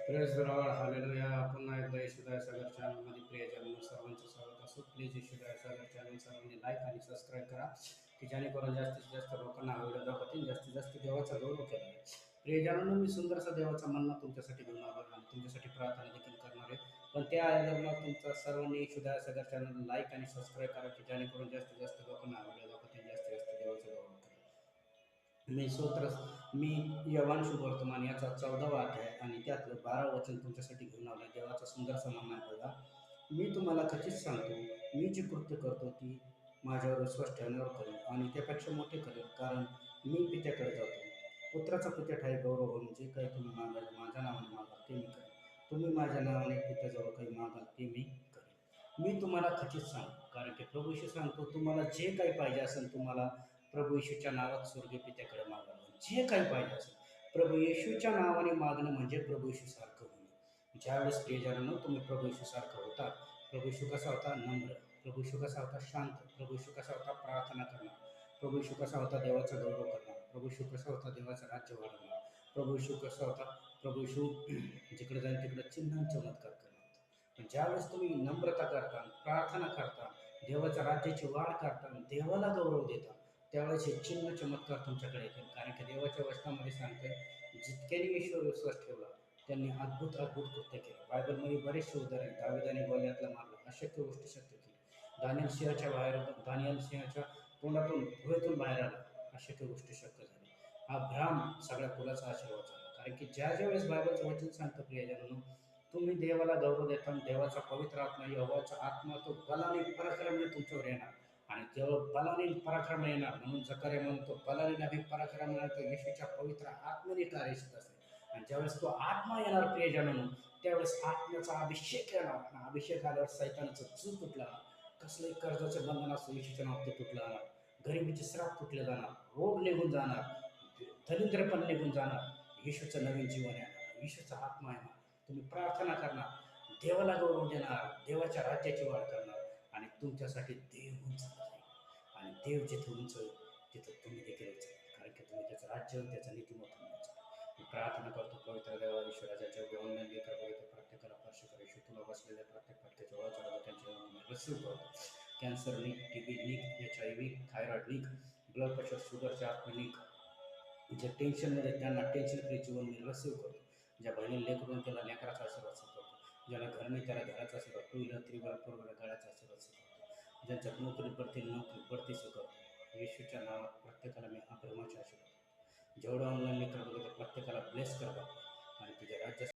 Praise the Lord hallelujah. पुन्हा एकदा येशूदाय सागर चॅनलमध्ये प्रियजन सर्वांचं स्वागत असो. प्लीज येशूदाय सागर चॅनल सर्वांनी लाईक आणि सबस्क्राईब करा की जेणेकरून जास्तीत जास्त लोकांना हा व्हिडिओ दाखवतील, जास्तीत जास्त देवाचा गौरव केला आहे. प्रियजनांनो, मी सुंदरसा देवाचा मन्ना तुमच्यासाठी घेऊन आलो आणि तुमच्यासाठी प्रार्थना देखील करणार आहे. पण त्या आयोजनात तुमचा सर्वांनी येशूदाय सागर चॅनल लाईक आणि सबस्क्राईब करा की जेणेकरून जास्तीत जास्त लोकांना हा व्हिडिओ दाखवतील, जास्तीत जास्त देवाचा गौरव करा. मी यवान शुभवर्तमान याचा 14वा अध्याय आणि त्यातलं 12 वचन तुमच्यासाठी घेऊन आलं. देवाचा सुंदरसा म्हणणं आहे बघा. मी तुम्हाला खचित सांगतो, मी जे कृत्य करतो ती माझ्यावर विश्वास ठेवण्यावर करेन आणि त्यापेक्षा मोठे करेन, कारण मी पित्याकडे जातो. पुत्राचा पित्या ठाई गौरव होऊन जे काही तुम्ही मागाल माझ्या नावाने मागाल ते मी करेन. तुम्ही माझ्या नावाने पित्याजवळ काही मागाल ते मी करेन. मी तुम्हाला खचित सांगतो, कारण की प्रभू येशू सांगतो, तुम्हाला जे काही पाहिजे असेल तुम्हाला प्रभू येशूच्या नावात स्वर्गीय पित्याकडे मागावं. जे काही पाहिजे असेल प्रभू येशूच्या नावाने मागणं म्हणजे प्रभू येशूसारखं होणं. ज्यावेळेस प्रियजनांनो तुम्ही प्रभू येशूसारखं होता, प्रभू येशू कसा होता? नम्र. प्रभू येशू कसा होता? शांत. प्रभू येशू कसा होता? प्रार्थना करणार. प्रभू येशू कसा होता? देवाचा गौरव करणार. प्रभू येशू कसा होता? देवाचं राज्य वाढवणार. प्रभू येशू कसा होता? प्रभू येशू जिकडे जाईल तिकडे चिन्ह चमत्कार करणार. पण ज्यावेळेस तुम्ही नम्रता करता, प्रार्थना करता, देवाच्या राज्याची वाढ करता, देवाला गौरव देता, त्यावेळेस हे चिन्ह चमत्कार तुमच्याकडे येतील. कारण की देवाच्या वचनामध्ये सांगतंय, जितक्यांनी ईश्वर विश्वास ठेवला त्यांनी अद्भुत अद्भुत कृत्य केलं. बायबलमध्ये बरेचसे उदाहरण आहेत. दाविदाने गोलियातला मारला, अशक्य गोष्टी शक्य केली. दानियल सिंहाच्या तोंडातून धुळेतून बाहेर आला, अशक्य गोष्टी शक्य झाली. अब्राम सगळ्या कुलाचा आशीर्वाद झाला. कारण की ज्या ज्या वेळेस बायबलचं वचन सांगतं प्रियजनांनो, तुम्ही देवाला गौरव देता, देवाचा पवित्र आत्मा यहोवाचा आत्मा तो बलाने पराक्रमाने तुमच्यावर येणार. आणि जेव्हा बलाने पराक्रम येणार, म्हणून जकर्या म्हणतो, बलाने नव्हे पराक्रम येणार, तर येशूच्या पवित्र आत्म्याने कार्यशील असेल. आणि ज्यावेळेस तो आत्मा येणार प्रियजनांनो, त्यावेळेस आत्म्याचा अभिषेक येणार आणि अभिषेक आल्यावर सैतानाचं जू तुटला. कसलंही कर्जाचं बंधन असं येशूच्या नावात तुटलं जाणार. गरिबीचे श्राप तुटले जाणार. रोग निघून जाणार. दरिद्रपण निघून जाणार. येशूचं नवीन जीवन येणार. येशूचा आत्मा येणार. तुम्ही प्रार्थना करणार, देवाला गौरव देणार, देवाच्या राज्याची वाढ करणार आणि तुमच्यासाठी देव उंच जाईल. आणि देव जिथे उंच होईल तिथं तुम्ही देखील उंच जाईल. कारण की तुम्ही त्याचं राज्य त्याचं नीतिमत्व उंच. मी प्रार्थना करतो, पवित्र देवा ईश्वराच्या जेवढे ऑनलाईन लेकर बघितले प्रत्येकाला स्पर्श कर. येशू तुला बसलेल्या प्रत्येक फटक्याच्या ओळख त्यांच्या रिसीव्ह करतो. कॅन्सर निघ, टीबी निघ, HIV, थायरॉइड निघ, ब्लड प्रेशर, शुगरचे आत्मा निघ. जे टेन्शनमध्ये त्यांना टेन्शन फ्री जीवन मी रिसीव्ह करतो. ज्या बहिणीला लेकरून त्याला लेकराचा आशीर्वाद करतो. ज्याला घर नाही त्याला घराचा आशीर्वाद, 2 व्हीलर 3 व्हीलर 4 व्हीलर गाड्याचा आशीर्वाद करतो. ज्यांच्यात नोकरी पडतील नोकरी पडती करतो. येशूच्या नावात प्रत्येकाला मी अब्रामाचे आशीर्वाद. जेवढं ऑनलाईन लेकर बघतो प्रत्येकाला ब्लेस करतो आणि तुझ्या राज्यात